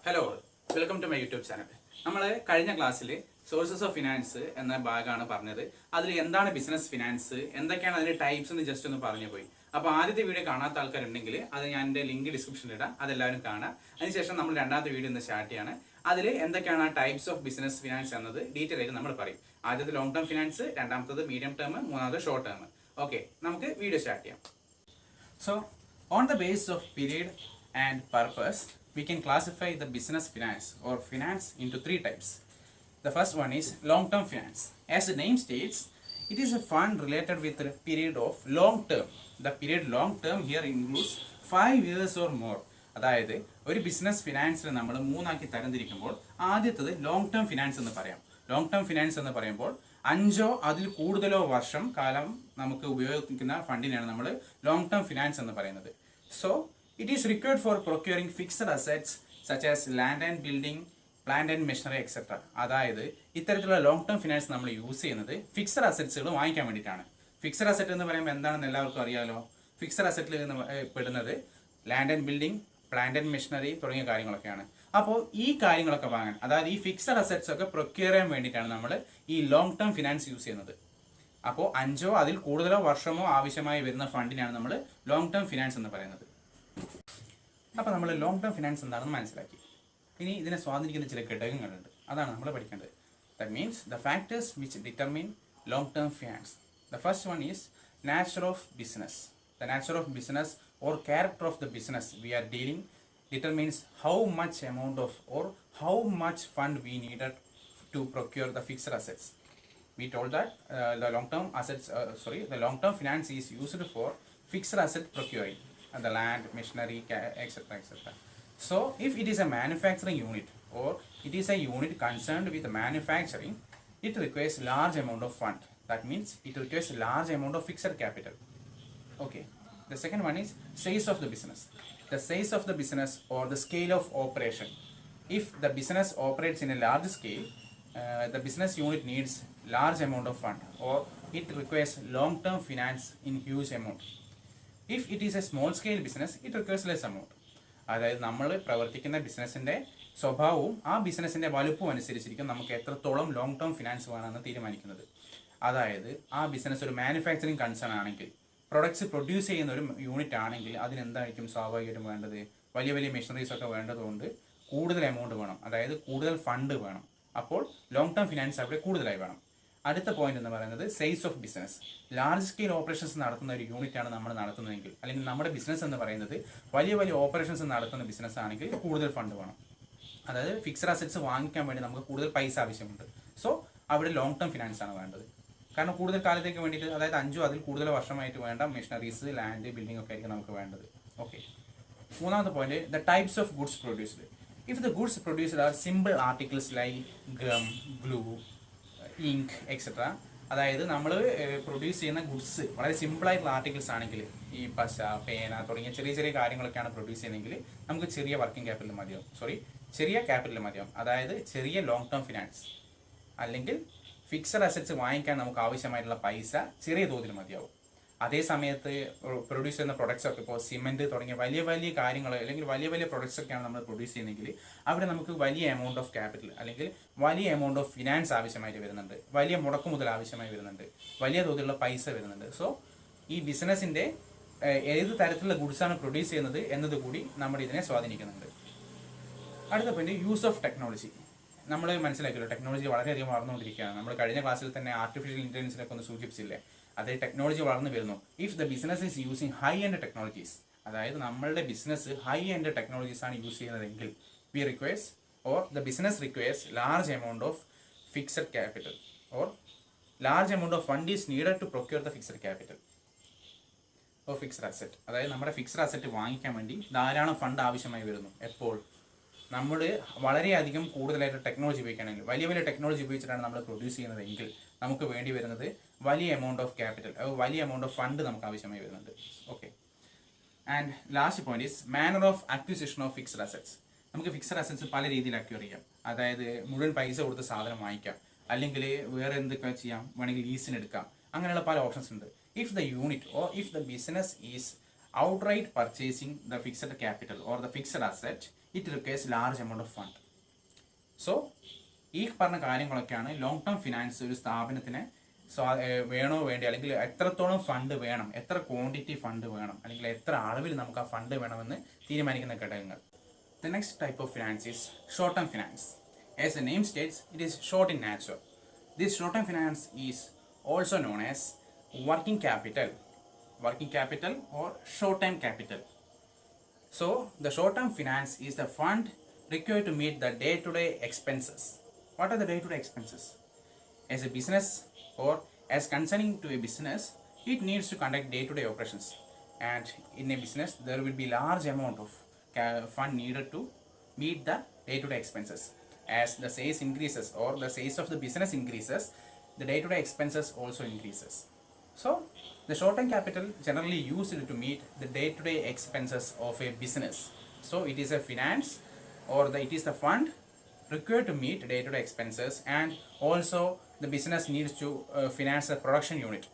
Hello, welcome to my YouTube channel. നമ്മൾ കഴിഞ്ഞ ക്ലാസ്സിൽ സോഴ്സസ് ഓഫ് ഫിനാൻസ് എന്ന ഭാഗമാണ് പറഞ്ഞത്. അതിൽ എന്താണ് ബിസിനസ് ഫിനാൻസ്, എന്തൊക്കെയാണ് അതിന്റെ ടൈപ്സ് എന്ന് ജസ്റ്റ് ഒന്ന് പറഞ്ഞു പോയി. അപ്പോൾ ആദ്യത്തെ വീഡിയോ കാണാത്ത ആൾക്കാരുണ്ടെങ്കിൽ അത് ഞാൻ എൻ്റെ ലിങ്ക് ഡിസ്ക്രിപ്ഷനിൽ ഇടാം, അതെല്ലാവരും കാണാം. അതിനുശേഷം നമ്മൾ രണ്ടാമത്തെ വീഡിയോ ഇന്ന് സ്റ്റാർട്ട് ചെയ്യാണ്. അതിൽ എന്തൊക്കെയാണ് ടൈപ്സ് ഓഫ് ബിസിനസ് ഫിനാൻസ് എന്നത് ഡീറ്റെയിൽ ആയിട്ട് നമ്മൾ പറയും. ആദ്യത്തെ ലോങ് ടേം ഫിനാൻസ്, രണ്ടാമത്തത് മീഡിയം ടേം, മൂന്നാമത് ഷോർട്ട് ടേം. ഓക്കെ, നമുക്ക് വീഡിയോ സ്റ്റാർട്ട് ചെയ്യാം. So, on the basis of period and purpose, we can classify the business finance or finance into three types. The first one is long-term finance. As the name states, it is a fund related with the period of long term. The period long term here includes 5 years or more. അതായത് ഒരു business ഫിനാൻസിൽ നമ്മൾ മൂന്നാക്കി തരംതിരിക്കുമ്പോൾ ആദ്യത്തത് long term finance എന്ന് പറയാം. Long term finance എന്ന് പറയുമ്പോൾ 5 അതിൽ കൂടുതലോ വർഷം കാലം നമുക്ക് ഉപയോഗിക്കുന്ന ഫണ്ടിനെയാണ് നമ്മൾ ലോങ് ടേം ഫിനാൻസ് എന്ന് പറയുന്നത്. So it is required for procuring fixed assets such as land and building, plant and machinery etcetera. അതായത് ഇത്തരത്തിലുള്ള ലോങ് ടേം ഫിനാൻസ് നമ്മൾ യൂസ് ചെയ്യുന്നത് ഫിക്സഡ് അസറ്റ്സുകൾ വാങ്ങിക്കാൻ വേണ്ടിയിട്ടാണ്. ഫിക്സഡ് അസറ്റ് എന്ന് പറയുമ്പോൾ എന്താണെന്ന് എല്ലാവർക്കും അറിയാലോ. ഫിക്സഡ് അസറ്റിൽ പെടുന്നത് land and building, plant and machinery തുടങ്ങിയ കാര്യങ്ങളൊക്കെയാണ്. അപ്പോൾ ഈ കാര്യങ്ങളൊക്കെ വാങ്ങാൻ, അതായത് ഈ ഫിക്സഡ് അസറ്റ്സ് ഒക്കെ പ്രൊക്യൂർ ചെയ്യാൻ വേണ്ടിയിട്ടാണ് നമ്മൾ ഈ ലോങ് ടേം ഫിനാൻസ് യൂസ് ചെയ്യുന്നത്. അപ്പോൾ 5 അതിൽ കൂടുതലോ വർഷമോ ആവശ്യമായി വരുന്ന ഫണ്ടിനാണ് നമ്മൾ ലോങ് ടേം ഫിനാൻസ് എന്ന് പറയുന്നത്. അപ്പോൾ നമ്മൾ ലോങ് ടേം ഫിനാൻസ് എന്താണെന്ന് മനസ്സിലാക്കി. ഇനി ഇതിനെ സ്വാധീനിക്കുന്ന ചില ഘടകങ്ങളുണ്ട്, അതാണ് നമ്മൾ പഠിക്കേണ്ടത്. That means the factors which determine long term finance. The first one is nature of business. The nature of business or character of the business we are dealing determines how much amount of or how much fund we needed to procure the fixed assets. We told that the long term finance is used for fixed asset procuring and the land, machinery, etc. So if it is a manufacturing unit or it is a unit concerned with manufacturing, it requires large amount of fund. That means it requires large amount of fixed capital. Okay. The second one is size of the business. The size of the business or the scale of operation. If the business operates in a large scale, the business unit needs large amount of fund or it requires long-term finance in huge amount. If it is a small scale business, it requires less amount. അതായത് നമ്മൾ പ്രവർത്തിക്കുന്ന ബിസിനസ്സിൻ്റെ സ്വഭാവവും ആ ബിസിനസ്സിൻ്റെ വലുപ്പവും അനുസരിച്ചിരിക്കും നമുക്ക് എത്രത്തോളം ലോങ് ടേം ഫിനാൻസ് വേണമെന്ന് തീരുമാനിക്കുന്നത്. അതായത് ആ ബിസിനസ് ഒരു മാനുഫാക്ചറിങ് കൺസേൺ ആണെങ്കിൽ, പ്രൊഡക്ട്സ് പ്രൊഡ്യൂസ് ചെയ്യുന്ന ഒരു യൂണിറ്റ് ആണെങ്കിൽ അതിനെന്തായിരിക്കും സ്വാഭാവികമായിട്ടും വേണ്ടത്? വലിയ വലിയ മെഷീനറീസ് ഒക്കെ വേണ്ടതുകൊണ്ട് കൂടുതൽ എമൗണ്ട് വേണം, അതായത് കൂടുതൽ ഫണ്ട് വേണം. അപ്പോൾ ലോങ് ടേം ഫിനാൻസ് അവിടെ കൂടുതലായി വേണം. അടുത്ത പോയിന്റ് എന്ന് പറയുന്നത് size of business. Large scale operations നടത്തുന്ന ഒരു യൂണിറ്റാണ് നമ്മൾ നടത്തുന്നതെങ്കിൽ, അല്ലെങ്കിൽ നമ്മുടെ ബിസിനസ് എന്ന് പറയുന്നത് വലിയ വലിയ ഓപ്പറേഷൻസ് നടത്തുന്ന ബിസിനസ് ആണെങ്കിൽ കൂടുതൽ ഫണ്ട് വേണം. അതായത് ഫിക്സഡ് അസറ്റ്സ് വാങ്ങിക്കാൻ വേണ്ടി നമുക്ക് കൂടുതൽ പൈസ ആവശ്യമുണ്ട്. സോ അവിടെ ലോങ് ടേം ഫിനാൻസ് ആണ് വേണ്ടത്. കാരണം കൂടുതൽ കാലത്തേക്ക് വേണ്ടിയിട്ട്, അതായത് 5 അതിൽ കൂടുതൽ വർഷമായിട്ട് വേണ്ട മെഷീനറീസ്, ലാൻഡ്, ബിൽഡിംഗ് ഒക്കെ ആയിരിക്കും നമുക്ക് വേണ്ടത്. ഓക്കെ. മൂന്നാമത്തെ point, the types of goods produced. If the goods produced are simple articles like gum, glue, ink etcetera. അതായത് നമ്മൾ പ്രൊഡ്യൂസ് ചെയ്യുന്ന ഗുഡ്സ് വളരെ സിമ്പിളായിട്ടുള്ള ആർട്ടിക്കിൾസ് ആണെങ്കിൽ, ഈ പശ, പേന തുടങ്ങിയ ചെറിയ ചെറിയ കാര്യങ്ങളൊക്കെയാണ് പ്രൊഡ്യൂസ് ചെയ്യുന്നതെങ്കിൽ നമുക്ക് ചെറിയ വർക്കിംഗ് ക്യാപിറ്റൽ മതിയാവും. ചെറിയ ക്യാപിറ്റൽ മതിയാവും. അതായത് ചെറിയ ലോങ് ടേം ഫിനാൻസ്. അല്ലെങ്കിൽ ഫിക്സഡ് അസറ്റ്സ് വാങ്ങിക്കാൻ നമുക്ക് ആവശ്യമായിട്ടുള്ള പൈസ ചെറിയ തോതിൽ മതിയാവും. അതേ സമയത്ത് പ്രൊഡ്യൂസ് ചെയ്യുന്ന പ്രൊഡക്ട്സ് ഒക്കെ ഇപ്പോൾ സിമെൻറ്റ് തുടങ്ങിയ വലിയ വലിയ കാര്യങ്ങൾ അല്ലെങ്കിൽ വലിയ വലിയ പ്രൊഡക്ട്സ് ഒക്കെയാണ് നമ്മൾ പ്രൊഡ്യൂസ് ചെയ്യുന്നതെങ്കിൽ അവിടെ നമുക്ക് വലിയ എമൗണ്ട് ഓഫ് ക്യാപിറ്റൽ അല്ലെങ്കിൽ വലിയ എമൗണ്ട് ഓഫ് ഫിനാൻസ് ആവശ്യമായിട്ട് വരുന്നുണ്ട്, വലിയ മുടക്ക് മുതൽ ആവശ്യമായി വരുന്നുണ്ട്, വലിയ തോതിലുള്ള പൈസ വരുന്നുണ്ട്. സോ ഈ ബിസിനസ്സിൻ്റെ ഏത് തരത്തിലുള്ള ഗുഡ്സാണ് പ്രൊഡ്യൂസ് ചെയ്യുന്നത് എന്നത് കൂടി നമ്മൾ ഇതിനെ സ്വാധീനിക്കുന്നുണ്ട്. അടുത്ത പോയിന്റ്, യൂസ് ഓഫ് ടെക്നോളജി. നമ്മൾ മനസ്സിലാക്കിയല്ലോ, ടെക്നോളജി വളരെയധികം വളർന്നുകൊണ്ടിരിക്കുകയാണ്. നമ്മൾ കഴിഞ്ഞ ക്ലാസ്സിൽ തന്നെ ആർട്ടിഫിഷ്യൽ ഇൻ്റലിജൻസിനൊക്കെ ഒന്ന് സൂചിപ്പിച്ചില്ലേ, അതേ ടെക്നോളജി വളർന്നു വരുന്നു. If the business is using high end technologies, അതായത് നമ്മളുടെ ബിസിനസ് ഹൈ എൻഡ് ടെക്നോളജീസ് ആണ് യൂസ് ചെയ്യുന്നതെങ്കിൽ we requires or the business requires large amount of fixed capital or large amount of fund is needed to procure the fixed capital or fixed asset. അതായത് നമ്മുടെ fixed asset വാങ്ങിക്കാൻ വേണ്ടി ധാരാളം fund ആവശ്യമായി വരുന്നു. എപ്പോൾ നമ്മൾ വളരെയധികം കൂടുതലായിട്ട് ടെക്നോളജി ഉപയോഗിക്കുകയാണെങ്കിൽ, വലിയ വലിയ ടെക്നോളജി ഉപയോഗിച്ചിട്ടാണ് നമ്മൾ പ്രൊഡ്യൂസ് ചെയ്യുന്നതെങ്കിൽ നമുക്ക് വേണ്ടി വരുന്നത് വലിയ എമൗണ്ട് ഓഫ് ക്യാപിറ്റൽ, വലിയ എമൗണ്ട് ഓഫ് ഫണ്ട് നമുക്ക് ആവശ്യമായി വരുന്നുണ്ട്. Okay. And last point is manner of acquisition of fixed assets. നമുക്ക് ഫിക്സഡ് അസറ്റ്സ് പല രീതിയിൽ അക്വയർ ചെയ്യാം. അതായത് മുഴുവൻ പൈസ കൊടുത്ത് സാധനം വാങ്ങിക്കാം, അല്ലെങ്കിൽ വേറെ എന്തൊക്കെ ചെയ്യാം, വേണമെങ്കിൽ ലീസിന് എടുക്കാം. അങ്ങനെയുള്ള പല ഓപ്ഷൻസ് ഉണ്ട്. If the unit or if the business is outright purchasing the fixed capital or the fixed asset, it requires large amount of fund. So ഈ പറഞ്ഞ കാര്യങ്ങളൊക്കെയാണ് ലോങ് ടേം ഫിനാൻസ് ഒരു സ്ഥാപനത്തിന് വേണോ വേണ്ടി, അല്ലെങ്കിൽ എത്രത്തോളം ഫണ്ട് വേണം, എത്ര ക്വാണ്ടിറ്റി ഫണ്ട് വേണം, അല്ലെങ്കിൽ എത്ര അളവിൽ നമുക്ക് ആ ഫണ്ട് വേണമെന്ന് തീരുമാനിക്കുന്ന ഘടകങ്ങൾ. The next type of finance is short-term finance. As the name states, it is short in nature. This short-term finance is also known as working capital or short-term capital. So, the short-term finance is the fund required to meet the day-to-day expenses. What are the day-to-day expenses? As a business or as concerning to a business, it needs to conduct day-to-day operations. And in a business, there will be large amount of fund needed to meet the day-to-day expenses. As the sales increases or the sales of the business increases, the day-to-day expenses also increases. So the short-term capital generally used to meet the day-to-day expenses of a business. So it is a finance or it is the fund required to meet day-to-day expenses, and also the business needs to finance the production unit.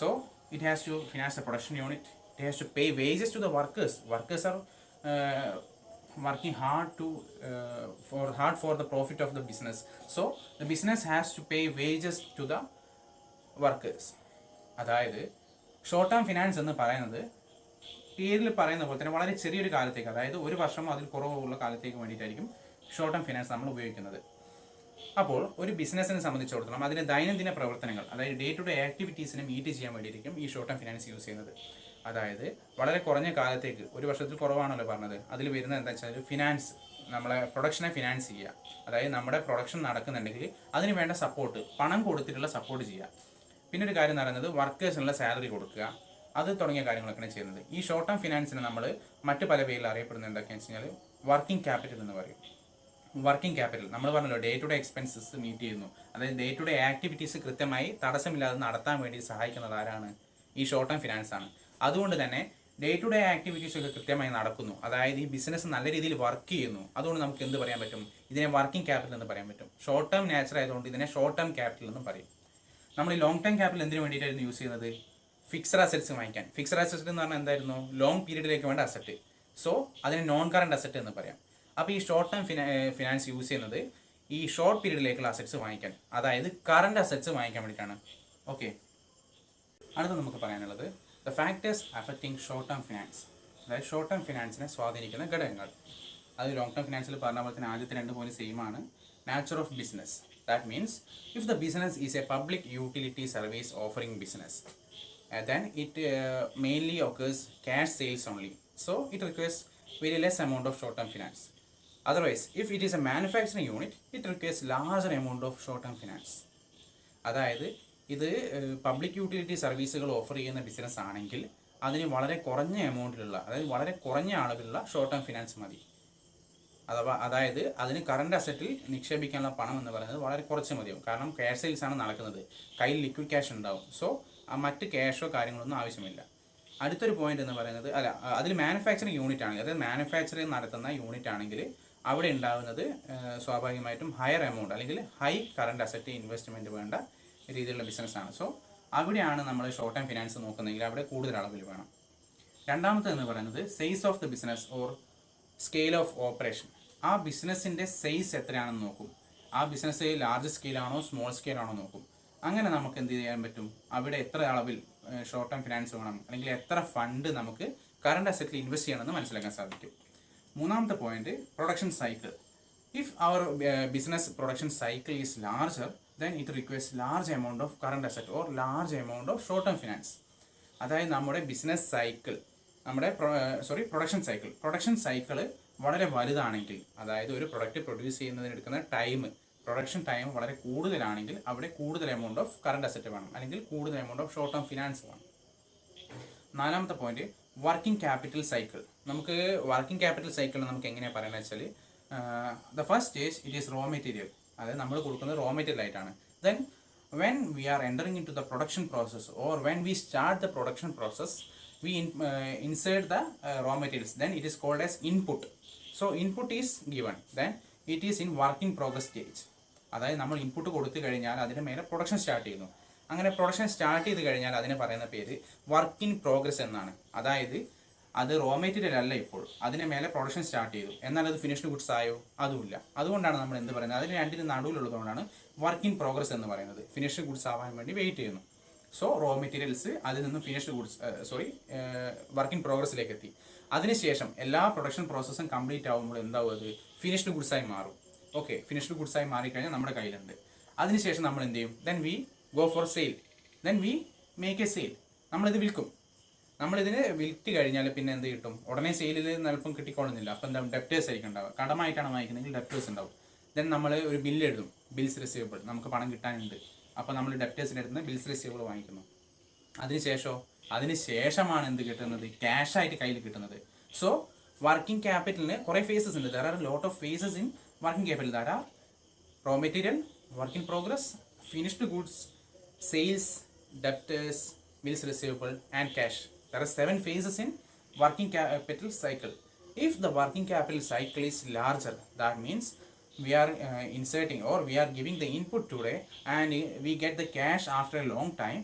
So it has to finance the production unit. It has to pay wages to the workers. Workers are working hard for the profit of the business. So the business has to pay wages to the workers. അതായത് short term finance എന്ന് പറയുന്നത് പേരിൽ പറയുന്ന പോലെ തന്നെ വളരെ ചെറിയൊരു കാലത്തേക്ക്, അതായത് ഒരു വർഷമോ അതിൽ കുറവുള്ള കാലത്തേക്ക് വേണ്ടിയിട്ടായിരിക്കും ഷോർട്ട് ടേം ഫിനാൻസ് നമ്മൾ ഉപയോഗിക്കുന്നത്. അപ്പോൾ ഒരു ബിസിനസ്സിനെ സംബന്ധിച്ചിടത്തോളം അതിൻ്റെ ദൈനംദിന പ്രവർത്തനങ്ങൾ, അതായത് ഡേ ടു ഡേ ആക്ടിവിറ്റീസിനെ മീറ്റ് ചെയ്യാൻ വേണ്ടിയിരിക്കും ഈ ഷോർട്ട് ടേം ഫിനാൻസ് യൂസ് ചെയ്യുന്നത്. അതായത് വളരെ കുറഞ്ഞ കാലത്തേക്ക്, ഒരു വർഷത്തിൽ കുറവാണല്ലോ പറഞ്ഞത്, അതിൽ വരുന്നത് എന്താ വെച്ചാൽ ഫിനാൻസ്, നമ്മളെ പ്രൊഡക്ഷനെ ഫിനാൻസ് ചെയ്യുക. അതായത് നമ്മുടെ പ്രൊഡക്ഷൻ നടക്കുന്നുണ്ടെങ്കിൽ അതിന് വേണ്ട സപ്പോർട്ട്, പണം കൊടുത്തിട്ടുള്ള സപ്പോർട്ട് ചെയ്യുക. പിന്നെ ഒരു കാര്യം എന്ന് പറയുന്നത് വർക്കേഴ്സിനുള്ള സാലറി കൊടുക്കുക, അത് തുടങ്ങിയ കാര്യങ്ങളൊക്കെയാണ് ചെയ്യുന്നത്. ഈ ഷോർട്ട് ടേം ഫിനാൻസിനെ നമ്മൾ മറ്റ് പല പേരിൽ അറിയപ്പെടുന്നത് എന്തൊക്കെയാണെന്ന് വെച്ച് കഴിഞ്ഞാൽ വർക്കിംഗ് ക്യാപിറ്റൽ എന്ന് പറയും. വർക്കിംഗ് ക്യാപിറ്റൽ നമ്മൾ പറഞ്ഞല്ലോ day to day expenses meet ചെയ്യുന്നു, അതായത് ഡേ ടു ഡേ ആക്ടിവിറ്റീസ് കൃത്യമായി തടസ്സമില്ലാതെ നടത്താൻ വേണ്ടി സഹായിക്കുന്നത് ആരാണ്? ഈ ഷോർട്ട് ടേം ഫിനാൻസ് ആണ്. അതുകൊണ്ട് തന്നെ ഡേ ടു ഡേ ആക്ടിവിറ്റീസ് ഒക്കെ കൃത്യമായി നടക്കുന്നു, അതായത് ഈ ബിസിനസ് നല്ല രീതിയിൽ വർക്ക് ചെയ്യുന്നു. അതുകൊണ്ട് നമുക്ക് എന്ത് പറയാൻ പറ്റും? ഇതിനെ വർക്കിംഗ് ക്യാപിറ്റൽ എന്ന് പറയാൻ പറ്റും. ഷോർട്ട് ടേം നേച്ചർ ആയതുകൊണ്ട് ഇതിനെ ഷോർട്ട് ടേം ക്യാപിറ്റൽ എന്ന് പറയും. നമ്മൾ ഈ ലോങ് ടേം ക്യാപിറ്റൽ എന്തിനു വേണ്ടിയിട്ടായിരുന്നു യൂസ് ചെയ്യുന്നത്? ഫിക്സഡ് അസറ്റ്സ് വാങ്ങിക്കാൻ. ഫിക്സഡ് അസറ്റ് എന്ന് പറഞ്ഞാൽ എന്തായിരുന്നു? ലോങ് പീരീഡിലേക്ക് വേണ്ട അസറ്റ്. സോ അതിനെ നോൺ കറണ്ട് അസറ്റ് എന്ന് പറയാം. അപ്പോൾ ഈ ഷോർട്ട് ടേം ഫിനാൻസ് യൂസ് ചെയ്യുന്നത് ഈ ഷോർട്ട് പീരീഡിലേക്കുള്ള അസറ്റ്സ് വാങ്ങിക്കാൻ, അതായത് കറണ്ട് അസറ്റ്സ് വാങ്ങിക്കാൻ വേണ്ടിയിട്ടാണ്. ഓക്കെ, അടുത്ത നമുക്ക് പറയാനുള്ളത് the factors affecting short term finance, അതായത് ഷോർട്ട് ടേം ഫിനാൻസിനെ സ്വാധീനിക്കുന്ന ഘടകങ്ങൾ. അത് ലോങ് ടേം ഫിനാൻസിൽ പറഞ്ഞ പോലെ തന്നെ ആദ്യത്തെ 2 പോയിന്റ് സെയിം ആണ്. Nature of business, that means if the business is a public utility service offering business, then it mainly occurs cash sales only, so it requires very less amount of short term finance. Otherwise, if it is a manufacturing unit, it requires larger amount of short term finance. അതായത് ഇത് public utility സർവീസുകൾ offer ചെയ്യുന്ന business ആണെങ്കിൽ അതിന് വളരെ കുറഞ്ഞ എമൗണ്ടിലുള്ള, അതായത് വളരെ കുറഞ്ഞ അളവിലുള്ള ഷോർട്ട് ടേം ഫിനാൻസ് മതി. അതായത് അതിന് കറണ്ട് അസറ്റിൽ നിക്ഷേപിക്കാനുള്ള പണം എന്ന് പറയുന്നത് വളരെ കുറച്ച് മതിയാവും. കാരണം ക്യാഷ് സെയിൽസ് ആണ് നടക്കുന്നത്, കയ്യിൽ ലിക്വിഡ് ക്യാഷ് ഉണ്ടാവും. സോ മറ്റ് ക്യാഷോ കാര്യങ്ങളൊന്നും ആവശ്യമില്ല. അടുത്തൊരു പോയിന്റ് എന്ന് പറയുന്നത്, അതിൽ മാനുഫാക്ചറിങ് യൂണിറ്റ് ആണെങ്കിൽ, അതായത് മാനുഫാക്ചറിങ് നടത്തുന്ന യൂണിറ്റ് ആണെങ്കിൽ അവിടെ ഉണ്ടാകുന്നത് സ്വാഭാവികമായിട്ടും ഹയർ എമൗണ്ട് അല്ലെങ്കിൽ ഹൈ കറണ്ട് അസറ്റ് ഇൻവെസ്റ്റ്മെൻറ്റ് വേണ്ട രീതിയിലുള്ള ബിസിനസ്സാണ്. സോ അവിടെയാണ് നമ്മൾ ഷോർട്ട് ടേം ഫിനാൻസ് നോക്കുന്നതെങ്കിൽ അവിടെ കൂടുതൽ അളവിൽ വേണം. രണ്ടാമത്തെന്ന് പറയുന്നത് size of the business or scale of operation. ആ ബിസിനസ്സിൻ്റെ സൈസ് എത്രയാണെന്ന് നോക്കും. ആ ബിസിനസ് ലാർജ് സ്കെയിലാണോ സ്മോൾ സ്കെയിലാണോ നോക്കും. അങ്ങനെ നമുക്ക് എന്ത് ചെയ്യാൻ പറ്റും? അവിടെ എത്ര അളവിൽ ഷോർട്ട് ടേം ഫിനാൻസ് വേണം, അല്ലെങ്കിൽ എത്ര ഫണ്ട് നമുക്ക് കറണ്ട് അസറ്റിൽ ഇൻവെസ്റ്റ് ചെയ്യണമെന്ന് മനസ്സിലാക്കാൻ സാധിക്കും. മൂന്നാമത്തെ point production cycle. If our business production cycle is larger, then it requires large amount of current asset or large amount of short term finance. അതായത് നമ്മുടെ ബിസിനസ് സൈക്കിൾ, പ്രൊഡക്ഷൻ സൈക്കിള് വളരെ വലുതാണെങ്കിൽ, അതായത് ഒരു പ്രൊഡക്റ്റ് പ്രൊഡ്യൂസ് ചെയ്യുന്നതിന് എടുക്കുന്ന production time വളരെ കൂടുതലാണെങ്കിൽ അവിടെ കൂടുതൽ എമൗണ്ട് ഓഫ് കറണ്ട് അസറ്റ് വേണം, അല്ലെങ്കിൽ കൂടുതൽ amount of short term finance വേണം. നാലാമത്തെ പോയിന്റ് വർക്കിംഗ് ക്യാപിറ്റൽ സൈക്കിൾ. നമുക്ക് വർക്കിംഗ് ക്യാപിറ്റൽ സൈക്കിൾ നമുക്ക് എങ്ങനെയാണ് പറയുന്നത് വെച്ചാൽ, the first stage it is raw material, അതായത് നമ്മൾ കൊടുക്കുന്നത് റോ മെറ്റീരിയൽ ആയിട്ടാണ്. Then when we are entering into the production process or when we start the production process, we insert the raw materials, then it is called as input. So input is given, then it is in work in progress stage. അതായത് നമ്മൾ input കൊടുത്തു കഴിഞ്ഞാൽ അതിന് മേലെ production start ചെയ്യുന്നു. അങ്ങനെ production start ചെയ്ത് കഴിഞ്ഞാൽ അതിന് പറയുന്ന പേര് വർക്ക് ഇൻ പ്രോഗ്രസ് എന്നാണ്. അതായത് അത് റോ മെറ്റീരിയൽ അല്ല ഇപ്പോൾ, അതിന് മേലെ പ്രൊഡക്ഷൻ സ്റ്റാർട്ട് ചെയ്തു, എന്നാൽ അത് ഫിനിഷ്ഡ് ഗുഡ്സ് ആയോ? അതുമില്ല. അതുകൊണ്ടാണ് നമ്മൾ എന്ത് പറയുന്നത്, അതിന് രണ്ടിന് നടുവിലുള്ളതുകൊണ്ടാണ് വർക്ക് ഇൻ പ്രോഗ്രസ് എന്ന് പറയുന്നത്. ഫിനിഷ്ഡ് ഗുഡ്സ് ആവാൻ വേണ്ടി വെയിറ്റ് ചെയ്യുന്നു. സോ റോ മെറ്റീരിയൽസ് അതിൽ നിന്ന് ഫിനിഷ്ഡ് ഗുഡ്സ് വർക്ക് ഇൻ പ്രോഗ്രസ്സിലേക്ക് എത്തി. അതിനുശേഷം എല്ലാ പ്രൊഡക്ഷൻ പ്രോസസ്സും കംപ്ലീറ്റ് ആകുമ്പോൾ എന്താവും, അത് ഫിനിഷ്ഡ് ഗുഡ്സായി മാറും. ഓക്കെ, ഫിനിഷ്ഡ് ഗുഡ്സായി മാറിക്കഴിഞ്ഞാൽ നമ്മുടെ കയ്യിലുണ്ട്. അതിനുശേഷം നമ്മൾ എന്ത് ചെയ്യും, then we go for sale, then we make A sale. നമ്മളിത് വിൽക്കും. നമ്മളിതിന് വിൽറ്റ് കഴിഞ്ഞാൽ പിന്നെ എന്ത് കിട്ടും, ഉടനെ സെയിലിൽ നിലപ്പം കിട്ടിക്കൊള്ളുന്നില്ല. അപ്പം എന്താ, ഡെപ്റ്റേഴ്സ് ആയിരിക്കും ഉണ്ടാവുക. കടമായിട്ടാണ് വാങ്ങിക്കുന്നതെങ്കിൽ ഡെപ്റ്റേഴ്സ് ഉണ്ടാവും. ദെൻ നമ്മൾ ഒരു ബില്ല് എഴുതും, ബിൽസ് റിസീവബിൾ, നമുക്ക് പണം കിട്ടാനുണ്ട്. അപ്പോൾ നമ്മൾ ഡെപ്റ്റേഴ്സിൻ്റെ അടുത്ത് ബിൽസ് റിസീവബിൾ വാങ്ങിക്കുന്നു. അതിനുശേഷമാണ് എന്ത് കിട്ടുന്നത്, ക്യാഷായിട്ട് കയ്യിൽ കിട്ടുന്നത്. സോ വർക്കിംഗ് ക്യാപിറ്റലിന് കുറേ ഫേസസ് ഉണ്ട്. There are lot of phases in working capital. There are raw material, work in progress, finished goods, sales, debtors, bills receivable, and cash. There are 7 phases in working capital cycle. If the working capital cycle is larger, that means we are inserting or we are giving the input today and we get the cash after a long time,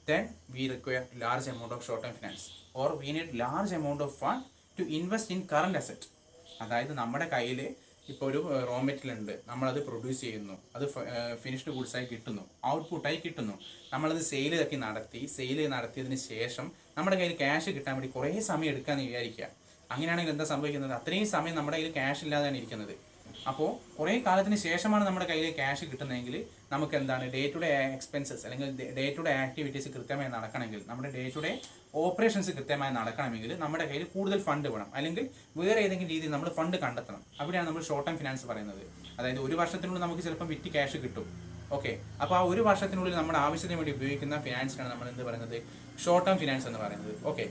then we require large amount of short-term finance or we need large amount of fund to invest in current asset. അതായത് നമ്മുടെ കയ്യിൽ ഇപ്പോൾ ഒരു raw material ഉണ്ട്, നമ്മളത് produce ചെയ്യുന്നു, അത് finished ഗുഡ്സായി കിട്ടുന്നു, ഔട്ട്പുട്ടായി കിട്ടുന്നു, നമ്മളത് സെയിൽ നടത്തിയതിന് ശേഷം നമ്മുടെ കയ്യിൽ ക്യാഷ് കിട്ടാൻ വേണ്ടി കുറേ സമയം എടുക്കാമെന്ന് വിചാരിക്കുക. അങ്ങനെയാണെങ്കിൽ എന്താ സംഭവിക്കുന്നത്, അത്രയും സമയം നമ്മുടെ കയ്യിൽ ക്യാഷ് ഇല്ലാതെയാണ് ഇരിക്കുന്നത്. അപ്പോൾ കുറേ കാലത്തിന് ശേഷമാണ് നമ്മുടെ കയ്യിൽ ക്യാഷ് കിട്ടുന്നതെങ്കിൽ നമുക്ക് എന്താണ്, ഡേ ടു ഡേ എക്സ്പെൻസസ് അല്ലെങ്കിൽ ഡേ ടു ഡേ ആക്ടിവിറ്റീസ് കൃത്യമായി നടക്കണമെങ്കിൽ, നമ്മുടെ ഡേ ടു ഡേ ഓപ്പറേഷൻസ് കൃത്യമായി നടക്കണമെങ്കിൽ നമ്മുടെ കയ്യിൽ കൂടുതൽ ഫണ്ട് വേണം, അല്ലെങ്കിൽ വേറെ ഏതെങ്കിലും രീതിയിൽ നമ്മൾ ഫണ്ട് കണ്ടെത്തണം. അവിടെയാണ് നമ്മൾ ഷോർട്ട് ടൈം ഫിനാൻസ് പറയുന്നത്. അതായത് ഒരു വർഷത്തിനുള്ളിൽ നമുക്ക് ചിലപ്പോൾ വിറ്റ് ക്യാഷ് കിട്ടും. ഓക്കെ, അപ്പോൾ ആ ഒരു വർഷത്തിനുള്ളിൽ നമ്മുടെ ആവശ്യത്തിന് വേണ്ടി ഉപയോഗിക്കുന്ന ഫിനാൻസിനാണ് നമ്മൾ എന്ത് പറയുന്നത്, ഷോർട്ട് ടൈം ഫിനാൻസ് എന്ന് പറയുന്നത്. ഓക്കെ,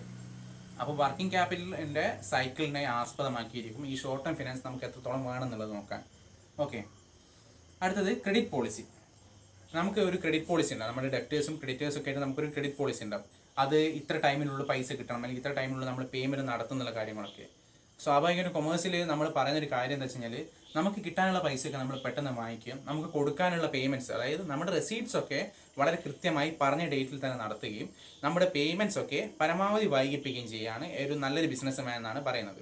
അപ്പോൾ വർക്കിംഗ് ക്യാപിറ്റലിൻ്റെ സൈക്കിളിനെ ആസ്പദമാക്കിയിരിക്കും ഈ ഷോർട്ട് ടൈം ഫിനാൻസ് നമുക്ക് എത്രത്തോളം വേണമെന്നുള്ളത് നോക്കാൻ. ഓക്കെ, അടുത്തത് ക്രെഡിറ്റ് പോളിസി. നമുക്ക് ഒരു ക്രെഡിറ്റ് പോളിസി ഉണ്ട്, നമ്മുടെ ഡെപ്റ്റേഴ്സും ക്രെഡിറ്റേഴ്സും ഒക്കെ ആയിട്ട് നമുക്കൊരു ക്രെഡിറ്റ് പോളിസി ഉണ്ടാവും. അത് ഇത്ര ടൈമിനുള്ള പൈസ കിട്ടണം, അല്ലെങ്കിൽ ഇത്ര ടൈമിലുള്ള നമ്മൾ പേയ്മെൻറ്റ് നടത്തുന്നുള്ള കാര്യങ്ങളൊക്കെ. സ്വാഭാവികമായിട്ടും കൊമേഴ്സിൽ നമ്മൾ പറയുന്നൊരു കാര്യം എന്താ വെച്ച് കഴിഞ്ഞാൽ, നമുക്ക് കിട്ടാനുള്ള പൈസയൊക്കെ നമ്മൾ പെട്ടെന്ന് വാങ്ങിക്കുകയും നമുക്ക് കൊടുക്കാനുള്ള പേയ്മെൻറ്റ്സ്, അതായത് നമ്മുടെ റെസീപ്റ്റ്സ് ഒക്കെ വളരെ കൃത്യമായി പറഞ്ഞ ഡേറ്റിൽ തന്നെ നടത്തുകയും നമ്മുടെ പേയ്മെൻറ്റ്സ് ഒക്കെ പരമാവധി വൈകിപ്പിക്കുകയും ചെയ്യുകയാണ് ഒരു നല്ലൊരു ബിസിനസ്മാൻ എന്നാണ് പറയുന്നത്.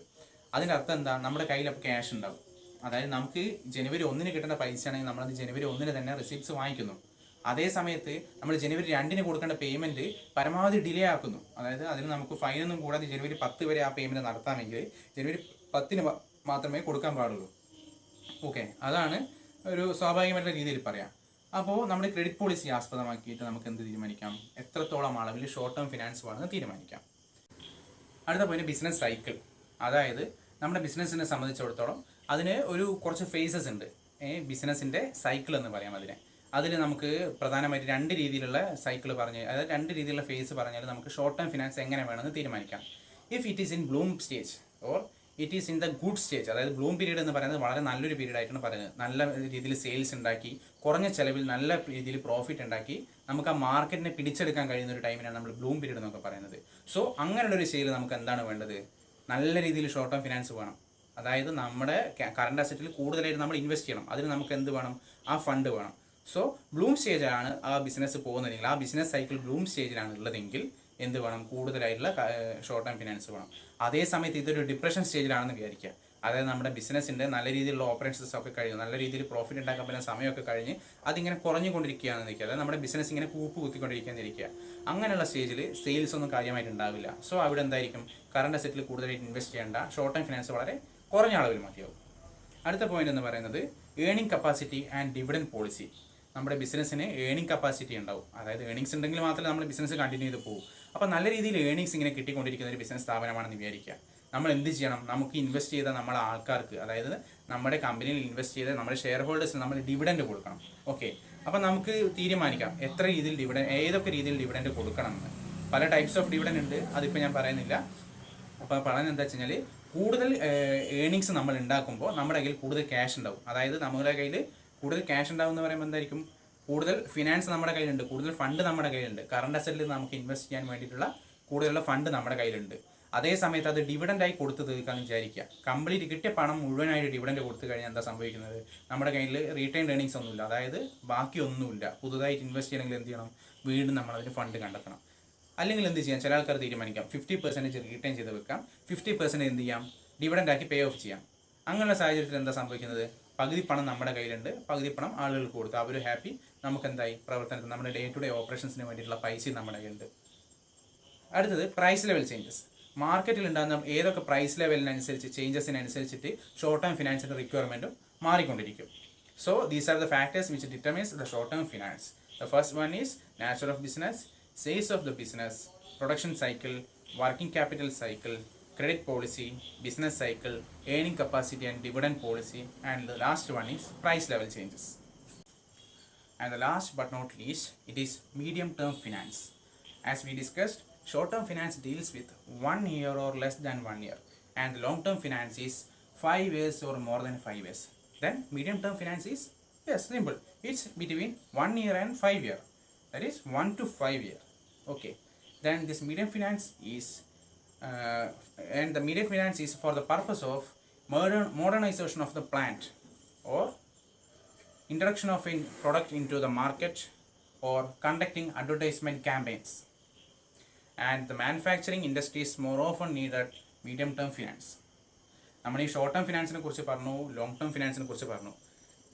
അതിൻ്റെ അർത്ഥം എന്താ, നമ്മുടെ കയ്യിൽ അപ്പോൾ ക്യാഷ് ഉണ്ടാവും. അതായത് നമുക്ക് ജനുവരി 1 കിട്ടേണ്ട പൈസ ആണെങ്കിൽ നമ്മളത് ജനുവരി 1 തന്നെ റെസീപ്റ്റ്സ് വാങ്ങിക്കുന്നു. അതേ സമയത്ത് നമ്മൾ ജനുവരി 2 കൊടുക്കേണ്ട പേയ്മെൻറ്റ് പരമാവധി ഡിലേ ആക്കുന്നു. അതായത് അതിന് നമുക്ക് ഫൈനൊന്നും കൂടാതെ ജനുവരി 10 വരെ ആ പേയ്മെൻറ്റ് നടത്താമെങ്കിൽ ജനുവരി 10 മാത്രമേ കൊടുക്കാൻ പാടുള്ളൂ. ഓക്കെ, അതാണ് ഒരു സ്വാഭാവികമായിട്ടുള്ള രീതിയിൽ പറയാം. അപ്പോൾ നമ്മുടെ ക്രെഡിറ്റ് പോളിസി ആസ്പദമാക്കിയിട്ട് നമുക്ക് എന്ത് തീരുമാനിക്കാം, എത്രത്തോളം അളവിൽ ഷോർട്ട് ടേം ഫിനാൻസ് വേണമെന്ന് തീരുമാനിക്കാം. അടുത്ത പോയിന്റ് ബിസിനസ് സൈക്കിൾ. അതായത് നമ്മുടെ ബിസിനസ്സിനെ സംബന്ധിച്ചിടത്തോളം അതിന് കുറച്ച് ഫേസസ് ഉണ്ട്. ബിസിനസ്സിൻ്റെ സൈക്കിൾ എന്ന് പറയാം അതിൽ നമുക്ക് പ്രധാനമായിട്ട് 2 രീതിയിലുള്ള സൈക്കിൾ അതായത് 2 രീതിയിലുള്ള ഫേസ് പറഞ്ഞാൽ നമുക്ക് ഷോർട്ട് ടേം ഫിനാൻസ് എങ്ങനെ വേണമെന്ന് തീരുമാനിക്കാം. If it is in Bloom stage or it is in the good stage, അതായത് ബ്ലൂം പീരീഡ് എന്ന് പറയുന്നത് വളരെ നല്ലൊരു പീരീഡ് ആയിട്ടാണ് പറയുന്നത്. നല്ല രീതിയിൽ സെയിൽസ് ഉണ്ടാക്കി കുറഞ്ഞ ചിലവിൽ നല്ല രീതിയിൽ പ്രോഫിറ്റ് ഉണ്ടാക്കി നമുക്ക് ആ മാർക്കറ്റിനെ പിടിച്ചെടുക്കാൻ കഴിയുന്ന ഒരു ടൈമിനാണ് നമ്മൾ ബ്ലൂം പീരീഡ് എന്നൊക്കെ പറയുന്നത്. സോ അങ്ങനെയുള്ളൊരു സ്റ്റേജിൽ നമുക്ക് എന്താണ് വേണ്ടത്, നല്ല രീതിയിൽ ഷോർട്ട് ടേം ഫിനാൻസ് വേണം. അതായത് നമ്മുടെ കറണ്ട് അസറ്റിൽ കൂടുതലായിട്ട് നമ്മൾ ഇൻവെസ്റ്റ് ചെയ്യണം. അതിന് നമുക്ക് എന്ത് വേണം, ആ ഫണ്ട് വേണം. സോ ബ്ലൂം സ്റ്റേജിലാണ് ആ ബിസിനസ് പോകുന്നതെങ്കിൽ, ആ ബിസിനസ് സൈക്കിൾ ബ്ലൂം സ്റ്റേജിലാണ് ഉള്ളതെങ്കിൽ എന്ത് വേണം, കൂടുതലായിട്ടുള്ള ഷോർട്ട് ടൈം ഫിനാൻസ് വേണം. അതേ സമയത്ത് ഇതൊരു ഡിപ്രഷൻ സ്റ്റേജിലാണെന്ന് വിചാരിക്കുക. അതായത് നമ്മുടെ ബിസിനസ്സിൻ്റെ നല്ല രീതിയിലുള്ള ഓപ്പറേഷൻസ് ഒക്കെ കഴിഞ്ഞു, നല്ല രീതിയിൽ പ്രോഫിറ്റ് ഉണ്ടാക്കാൻ പറ്റുന്ന സമയമൊക്കെ കഴിഞ്ഞ് അതിങ്ങനെ കുറഞ്ഞുകൊണ്ടിരിക്കുകയാണെന്ന് നിൽക്കുക. അതായത് നമ്മുടെ ബിസിനസ് ഇങ്ങനെ കൂപ്പ് കുത്തിക്കൊണ്ടിരിക്കുകയെന്നിരിക്കുക. അങ്ങനെയുള്ള സ്റ്റേജിൽ സെയിൽസ് ഒന്നും കാര്യമായിട്ട് ഉണ്ടാവില്ല. സോ അവിടെ എന്തായിരിക്കും, കറണ്ട് അസറ്റിൽ കൂടുതലായിട്ട് ഇൻവെസ്റ്റ് ചെയ്യേണ്ട, ഷോർട്ട് ടൈം ഫിനാൻസ് വളരെ കുറഞ്ഞ അളവിൽ മതിയാവും. അടുത്ത പോയിന്റ് എന്ന് പറയുന്നത് earning capacity and dividend policy. നമ്മുടെ ബിസിനസ്സിന് ഏണിംഗ് കപ്പാസിറ്റി ഉണ്ടാവും. അതായത് ഏണിങ്സ് ഉണ്ടെങ്കിൽ മാത്രമേ നമ്മുടെ ബിസിനസ് കണ്ടിന്യൂ ചെയ്ത് പോകും. അപ്പോൾ നല്ല രീതിയിൽ ഏണിങ്സ് ഇങ്ങനെ കിട്ടിക്കൊണ്ടിരിക്കുന്ന ഒരു ബിസിനസ് സ്ഥാപനമാണെന്ന് വിചാരിക്കുക. നമ്മൾ എന്ത് ചെയ്യണം, നമുക്ക് ഇൻവെസ്റ്റ് ചെയ്ത നമ്മുടെ ആൾക്കാർക്ക്, അതായത് നമ്മുടെ കമ്പനിയിൽ ഇൻവെസ്റ്റ് ചെയ്ത നമ്മുടെ ഷെയർ ഹോൾഡേഴ്സിന് നമ്മൾ ഡിവിഡൻഡ് കൊടുക്കണം. ഓക്കെ, അപ്പോൾ നമുക്ക് തീരുമാനിക്കാം എത്ര രീതിയിൽ ഏതൊക്കെ രീതിയിൽ ഡിവിഡൻഡ് കൊടുക്കണം എന്ന്. പല ടൈപ്സ് ഓഫ് ഡിവിഡൻഡ് ഉണ്ട്, അതിപ്പോൾ ഞാൻ പറയുന്നില്ല. അപ്പോൾ പറയുന്നത് എന്താ വെച്ച് കഴിഞ്ഞാൽ, കൂടുതൽ ഏണിങ്സ് നമ്മൾ ഉണ്ടാക്കുമ്പോൾ നമ്മുടെ കയ്യിൽ കൂടുതൽ ക്യാഷ് ഉണ്ടാവും. അതായത് നമ്മുടെ കയ്യിൽ കൂടുതൽ ക്യാഷ് ഉണ്ടാവും എന്ന് പറയുമ്പോൾ എന്തായിരിക്കും, കൂടുതൽ ഫിനാൻസ് നമ്മുടെ കയ്യിലുണ്ട്, കൂടുതൽ ഫണ്ട് നമ്മുടെ കയ്യിലുണ്ട്, കറണ്ട് അസറ്റിൽ നമുക്ക് ഇൻവെസ്റ്റ് ചെയ്യാൻ വേണ്ടിയിട്ടുള്ള കൂടുതലുള്ള ഫണ്ട് നമ്മുടെ കയ്യിലുണ്ട്. അതേ സമയത്ത് അത് ഡിവിഡൻഡായി കൊടുത്ത് തീർക്കാമെന്ന് വിചാരിക്കുക. കംപ്ലീറ്റ് കിട്ടിയ പണം മുഴുവനായിട്ട് ഡിവിഡൻഡ് കൊടുത്തു കഴിഞ്ഞാൽ എന്താ സംഭവിക്കുന്നത്, നമ്മുടെ കയ്യിൽ റീറ്റെയിൻഡ് ഏണിങ്സ് ഒന്നുമില്ല. അതായത് ബാക്കിയൊന്നുമില്ല. പുതുതായിട്ട് ഇൻവെസ്റ്റ് ചെയ്യണമെങ്കിൽ എന്ത് ചെയ്യണം, വീണ്ടും നമ്മളതിന് ഫണ്ട് കണ്ടെത്തണം. അല്ലെങ്കിൽ എന്ത് ചെയ്യാം, ചില ആൾക്കാർ തീരുമാനിക്കാം 50% റീറ്റെയിൻ ചെയ്ത് വെക്കാം, 50% എന്ത് ചെയ്യാം, ഡിവിഡൻഡ് ആക്കി പേ ഓഫ് ചെയ്യാം. അങ്ങനെയുള്ള സാഹചര്യത്തിൽ എന്താ സംഭവിക്കുന്നത്, പകുതി പണം നമ്മുടെ കയ്യിലുണ്ട്, പകുതി പണം ആളുകൾക്ക് കൊടുത്തു, അവർ ഹാപ്പി, നമുക്ക് എന്തായി പ്രവർത്തനത്തിൽ നമ്മുടെ ഡേ ടു ഡേ ഓപ്പറേഷൻസിന് വേണ്ടിയിട്ടുള്ള പൈസയും നമ്മുടെ കയ്യിലുണ്ട്. അടുത്തത് പ്രൈസ് ലെവൽ ചേഞ്ചസ്. മാർക്കറ്റിൽ ഉണ്ടാകുന്ന ഏതൊക്കെ പ്രൈസ് ലെവലിനനുസരിച്ച് ചേഞ്ചസിനനുസരിച്ചിട്ട് ഷോർട്ട് ടേം ഫിനാൻസിൻ്റെ റിക്വയർമെൻറ്റും മാറിക്കൊണ്ടിരിക്കും. So these are the factors which determines the short term finance. The first one is nature of business, size of the business, production cycle, working capital cycle, credit policy, business cycle, earning capacity and dividend policy, and the last one is price level changes. And the last but not least, it is medium term finance. As we discussed, short term finance deals with 1 year or less than 1 year, and the long term finance is 5 years or more than 5 years. Then medium term finance is, yes, simple, it's between 1 year and 5 year, that is 1 to 5 year. Okay, then this medium finance is and the medium finance is for the purpose of modernization of the plant, or introduction of a product into the market, or conducting advertisement campaigns. And the manufacturing industries more often needed medium term finance. നമ്മൾ ഈ short term ഫിനാൻസിനെ കുറിച്ച് പറഞ്ഞു, long term ഫിനാൻസിനെ കുറിച്ച് പറഞ്ഞു.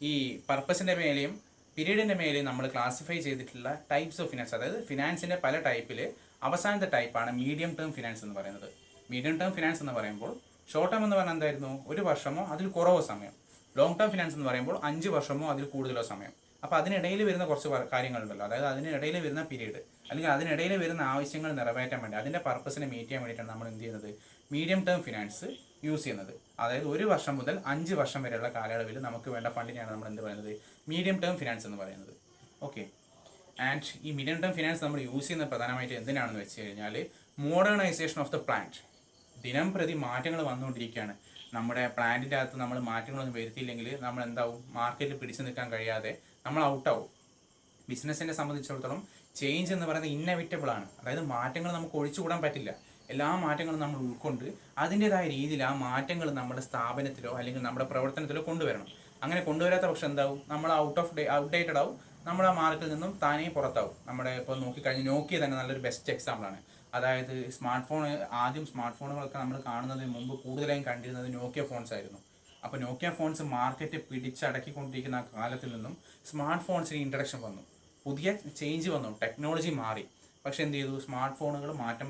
ഈ പർപ്പസിൻ്റെ മേലെയും പീരീഡിൻ്റെ മേലെയും നമ്മൾ classify ചെയ്തിട്ടുള്ള types of finance, അതായത് ഫിനാൻസിൻ്റെ പല ടൈപ്പിൽ അവസാനത്തെ ടൈപ്പാണ് മീഡിയം ടേം ഫിനാൻസ് എന്ന് പറയുന്നത്. മീഡിയം ടേം ഫിനാൻസ് എന്ന് പറയുമ്പോൾ ഷോർട്ട് ടേം എന്ന് പറഞ്ഞാൽ എന്തായിരുന്നു, 1 വർഷമോ അതിൽ കുറവോ സമയം. ലോങ് ടേം ഫിനാൻസ് എന്ന് പറയുമ്പോൾ 5 വർഷമോ അതിൽ കൂടുതലോ സമയം. അപ്പോൾ അതിനിടയിൽ വരുന്ന കുറച്ച് കാര്യങ്ങളുണ്ടല്ലോ, അതായത് അതിനിടയിൽ വരുന്ന പീരീഡ് അല്ലെങ്കിൽ അതിനിടയിൽ വരുന്ന ആവശ്യങ്ങൾ നിറവേറ്റാൻ വേണ്ടി, അതിൻ്റെ പർപ്പസിനെ മീറ്റ് ചെയ്യാൻ വേണ്ടിയിട്ടാണ് നമ്മൾ എന്ത് ചെയ്യുന്നത്, മീഡിയം ടേം ഫിനാൻസ് യൂസ് ചെയ്യുന്നത്. അതായത് 1 വർഷം മുതൽ 5 വർഷം വരെയുള്ള കാലയളവിൽ നമുക്ക് വേണ്ട ഫണ്ടിനെയാണ് നമ്മൾ എന്ത് പറയുന്നത്, മീഡിയം ടേം ഫിനാൻസ് എന്ന് പറയുന്നത്. ഓക്കെ, ആൻഡ് ഈ മീഡിയം ടേം ഫിനാൻസ് നമ്മൾ യൂസ് ചെയ്യുന്നത് പ്രധാനമായിട്ട് എന്തിനാണെന്ന് വെച്ച് കഴിഞ്ഞാൽ, മോഡേണൈസേഷൻ ഓഫ് ദ പ്ലാന്റ്. ദിനം പ്രതി മാറ്റങ്ങൾ വന്നുകൊണ്ടിരിക്കുകയാണ്. നമ്മുടെ പ്ലാന്റിൻ്റെ അകത്ത് നമ്മൾ മാറ്റങ്ങളൊന്നും വരുത്തിയില്ലെങ്കിൽ നമ്മൾ എന്താവും, മാർക്കറ്റിൽ പിടിച്ചു നിൽക്കാൻ കഴിയാതെ നമ്മൾ ഔട്ടാവും. ബിസിനസ്സിനെ സംബന്ധിച്ചിടത്തോളം ചേഞ്ച് എന്ന് പറയുന്നത് ഇന്നവിറ്റബിൾ ആണ്. അതായത് മാറ്റങ്ങൾ നമുക്ക് ഒഴിച്ചുകൂടാൻ പറ്റില്ല. എല്ലാ മാറ്റങ്ങളും നമ്മൾ ഉൾക്കൊണ്ട് അതിൻ്റെതായ രീതിയിൽ ആ മാറ്റങ്ങൾ നമ്മുടെ സ്ഥാപനത്തിലോ അല്ലെങ്കിൽ നമ്മുടെ പ്രവർത്തനത്തിലോ കൊണ്ടുവരണം. അങ്ങനെ കൊണ്ടുവരാത്ത പക്ഷം എന്താവും, നമ്മൾ ഔട്ട്ഡേറ്റഡ് ആവും, നമ്മുടെ ആ മാർക്കിൽ നിന്നും താനേ പുറത്താവും. നമ്മുടെ ഇപ്പോൾ നോക്കിക്കഴിഞ്ഞാൽ നോക്കിയ തന്നെ നല്ലൊരു ബെസ്റ്റ് എക്സാമ്പിളാണ്. അതായത് ആദ്യം സ്മാർട്ട് ഫോണുകളൊക്കെ നമ്മൾ കാണുന്നതിന് മുമ്പ് കൂടുതലായും കണ്ടിരുന്നത് നോക്കിയ ഫോൺസ് ആയിരുന്നു. അപ്പോൾ നോക്കിയ ഫോൺസ് മാർക്കറ്റ് പിടിച്ചടക്കിക്കൊണ്ടിരിക്കുന്ന ആ കാലത്തിൽ നിന്നും സ്മാർട്ട് ഫോൺസിന് ഇൻട്രഡക്ഷൻ വന്നു, പുതിയ ചേഞ്ച് വന്നു, ടെക്നോളജി മാറി. പക്ഷെ എന്ത് ചെയ്തു, സ്മാർട്ട് ഫോണുകൾ മാറ്റം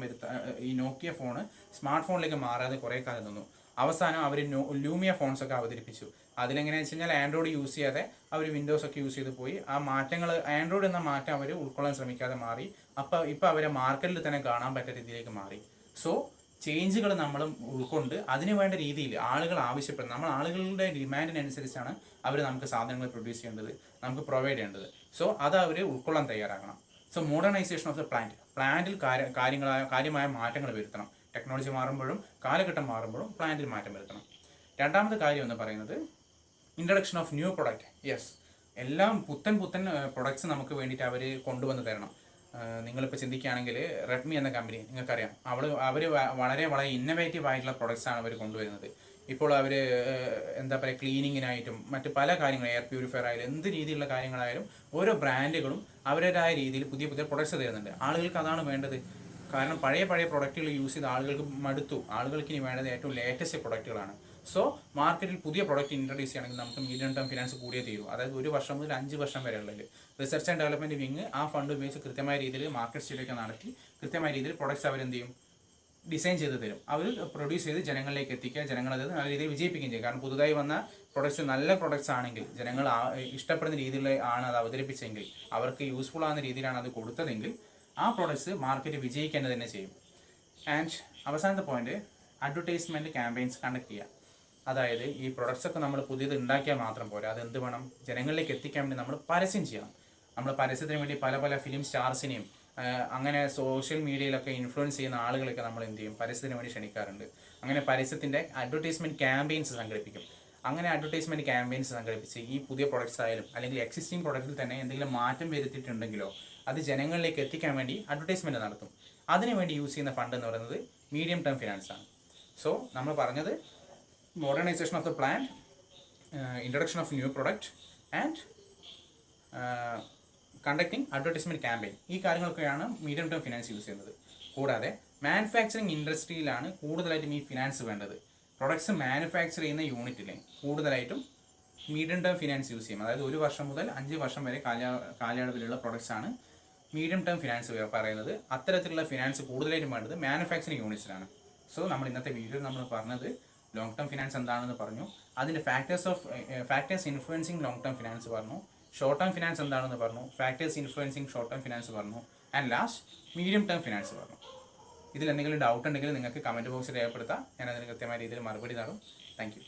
ഈ നോക്കിയ ഫോണ് സ്മാർട്ട് ഫോണിലേക്ക് മാറാതെ കുറേ കാലം നിന്നു. അവസാനം അവർ ലൂമിയ ഫോൺസൊക്കെ അവതരിപ്പിച്ചു. അതിലെങ്ങനെയാണെന്ന് വെച്ച് കഴിഞ്ഞാൽ ആൻഡ്രോയിഡ് യൂസ് ചെയ്യാതെ അവർ വിൻഡോസ് ഒക്കെ യൂസ് ചെയ്ത് പോയി. ആ മാറ്റങ്ങൾ, ആൻഡ്രോയിഡ് എന്ന മാറ്റം അവർ ഉൾക്കൊള്ളാൻ ശ്രമിക്കാതെ മാറി. ഇപ്പോൾ അവരെ മാർക്കറ്റിൽ തന്നെ കാണാൻ പറ്റുന്ന രീതിയിലേക്ക് മാറി. സോ ചേഞ്ചുകൾ നമ്മൾ ഉൾക്കൊണ്ട് അതിന് വേണ്ട രീതിയിൽ ആളുകൾ ആവശ്യപ്പെടുന്നത്, നമ്മൾ ആളുകളുടെ ഡിമാൻഡിനനുസരിച്ചാണ് അവർ നമുക്ക് സാധനങ്ങൾ പ്രൊഡ്യൂസ് ചെയ്യേണ്ടത്, നമുക്ക് പ്രൊവൈഡ് ചെയ്യേണ്ടത്. സോ അത് അവർ ഉൾക്കൊള്ളാൻ തയ്യാറാകണം. സോ മോഡേണൈസേഷൻ ഓഫ് ദ പ്ലാന്റിൽ കാര്യമായ മാറ്റങ്ങൾ വരുത്തണം. ടെക്നോളജി മാറുമ്പോഴും കാലഘട്ടം മാറുമ്പോഴും പ്ലാന്റിൽ മാറ്റം വരുത്തണം. രണ്ടാമത്തെ കാര്യം എന്ന് പറയുന്നത് introduction of new product. Yes, എല്ലാം പുത്തൻ പ്രൊഡക്ട്സ് നമുക്ക് വേണ്ടിയിട്ട് അവർ കൊണ്ടുവന്ന് തരണം. നിങ്ങളിപ്പോൾ ചിന്തിക്കുകയാണെങ്കിൽ റെഡ്മി എന്ന കമ്പനി നിങ്ങൾക്കറിയാം, അവർ വളരെ വളരെ ഇന്നോവേറ്റീവ് ആയിട്ടുള്ള പ്രൊഡക്ട്സാണ് അവർ കൊണ്ടുവരുന്നത്. ഇപ്പോൾ അവർ എന്താ പറയുക, ക്ലീനിങ്ങിനായിട്ടും മറ്റ് പല കാര്യങ്ങളും, എയർ പ്യൂരിഫയർ ആയാലും എന്ത് രീതിയിലുള്ള കാര്യങ്ങളായാലും ഓരോ ബ്രാൻഡുകളും അവരുടേതായ രീതിയിൽ പുതിയ പ്രൊഡക്ട്സ് തരുന്നുണ്ട്. ആളുകൾക്ക് അതാണ് വേണ്ടത്. കാരണം പഴയ പ്രൊഡക്റ്റുകൾ യൂസ് ചെയ്ത് ആളുകൾക്ക് മടുത്തു. ആളുകൾക്ക് ഇനി വേണ്ടത് ഏറ്റവും ലേറ്റസ്റ്റ് പ്രൊഡക്റ്റുകളാണ്. സോ മാർക്കറ്റിൽ പുതിയ പ്രൊഡക്റ്റ് ഇൻട്രൊഡ്യൂസ് ചെയ്യണമെങ്കിൽ നമുക്ക് മീഡിയം ടേം ഫിനാൻസ് കൂടിയേ തീരും. അതായത് 1 വർഷം മുതൽ 5 വർഷം വരെ ഉള്ളത് റിസർച്ച് ആൻഡ് ഡെവലപ്മെൻറ്റ് വിങ് ആ ഫണ്ട് ഉപയോഗിച്ച് കൃത്യമായ രീതിയിൽ മാർക്കറ്റ് സ്റ്റഡിയൊക്കെ നടത്തി കൃത്യമായ രീതിയിൽ പ്രൊഡക്ട്സ് അവരെന്ത് ചെയ്യും, ഡിസൈൻ ചെയ്ത് തരും. അവർ പ്രൊഡ്യൂസ് ചെയ്ത് ജനങ്ങളിലേക്ക് എത്തിക്കുക, ജനങ്ങളത് നല്ല രീതിയിൽ വിജയിപ്പിക്കുകയും ചെയ്യും. കാരണം പുതുതായി വന്ന പ്രൊഡക്ട്സ് നല്ല പ്രൊഡക്ട്സ് ആണെങ്കിൽ, ജനങ്ങൾ ഇഷ്ടപ്പെടുന്ന രീതിയിൽ ആണ് അത് അവതരിപ്പിച്ചെങ്കിൽ, അവർക്ക് യൂസ്ഫുൾ ആകുന്ന രീതിയിലാണ് അത് കൊടുത്തതെങ്കിൽ ആ പ്രൊഡക്ട്സ് മാർക്കറ്റ് വിജയിക്കുക തന്നെ ചെയ്യും. ആൻഡ് അവസാനത്തെ പോയിന്റ്, അഡ്വർടൈസ്മെൻറ്റ് ക്യാമ്പയിൻസ് കണ്ടക്ട് ചെയ്യുക. അതായത് ഈ പ്രൊഡക്ട്സ് ഒക്കെ നമ്മൾ പുതിയത് ഉണ്ടാക്കിയാൽ മാത്രം പോരാ, അതെന്ത് വേണം, ജനങ്ങളിലേക്ക് എത്തിക്കാൻ വേണ്ടി നമ്മൾ പരസ്യം ചെയ്യണം. നമ്മൾ പരസ്യത്തിന് വേണ്ടി പല ഫിലിം സ്റ്റാർസിനെയും അങ്ങനെ സോഷ്യൽ മീഡിയയിലൊക്കെ ഇൻഫ്ലുവൻസ് ചെയ്യുന്ന ആളുകളൊക്കെ നമ്മൾ എന്ത് ചെയ്യും, പരസ്യത്തിന് വേണ്ടി ക്ഷണിക്കാറുണ്ട്. അങ്ങനെ പരസ്യത്തിൻ്റെ അഡ്വർടൈസ്മെൻറ്റ് ക്യാമ്പയിൻസ് സംഘടിപ്പിക്കും. അങ്ങനെ അഡ്വർടൈസ്മെൻറ്റ് ക്യാമ്പയിൻസ് സംഘടിപ്പിച്ച് ഈ പുതിയ പ്രൊഡക്ട്സ് ആയാലും അല്ലെങ്കിൽ എക്സിസ്റ്റിംഗ് പ്രൊഡക്റ്റിൽ തന്നെ എന്തെങ്കിലും മാറ്റം വരുത്തിയിട്ടുണ്ടെങ്കിലോ അത് ജനങ്ങളിലേക്ക് എത്തിക്കാൻ വേണ്ടി അഡ്വർടൈസ്മെൻറ്റ് നടത്തും. അതിനുവേണ്ടി യൂസ് ചെയ്യുന്ന ഫണ്ട് എന്ന് പറയുന്നത് മീഡിയം ടേം ഫിനാൻസ് ആണ്. സോ നമ്മൾ പറഞ്ഞത് modernization of the plant, introduction of new product and conducting advertisement campaign. ഈ കാര്യങ്ങളൊക്കെയാണ് മീഡിയം ടേം ഫിനാൻസ് യൂസ് ചെയ്യുന്നത്. കൂടാതെ മാനുഫാക്ചറിങ് ഇൻഡസ്ട്രിയിലാണ് കൂടുതലായിട്ടും ഈ ഫിനാൻസ് വേണ്ടത്. പ്രൊഡക്ട്സ് മാനുഫാക്ചർ ചെയ്യുന്ന യൂണിറ്റിൽ കൂടുതലായിട്ടും മീഡിയം ടേം ഫിനാൻസ് യൂസ് ചെയ്യും. അതായത് 1 വർഷം മുതൽ 5 വർഷം വരെ കാലയളവിലുള്ള പ്രൊഡക്ട്സ് ആണ് മീഡിയം ടേം ഫിനാൻസ് പറയുന്നത്. അത്തരത്തിലുള്ള ഫിനാൻസ് കൂടുതലായിട്ടും വേണ്ടത് മാനുഫാക്ചറിങ് യൂണിറ്റ്സിലാണ്. സോ നമ്മൾ ഇന്നത്തെ വീഡിയോയിൽ നമ്മൾ പറഞ്ഞത് ലോങ് ടേം ഫിനാൻസ് എന്താണെന്ന് പറഞ്ഞു, അതിൻ്റെ factors influencing long term finance പറഞ്ഞു, ഷോർട്ട് ടേം ഫിനാൻസ് എന്താണെന്ന് പറഞ്ഞു, factors influencing short term finance പറഞ്ഞു, and last medium term finance പറഞ്ഞു. ഇതിൽ എന്തെങ്കിലും ഡൗട്ട് ഉണ്ടെങ്കിൽ നിങ്ങൾക്ക് കമൻറ്റ് ബോക്സിൽ രേഖപ്പെടുത്താം. ഞാൻ അതിന് കൃത്യമായ രീതിയിൽ മറുപടി തരും. Thank you.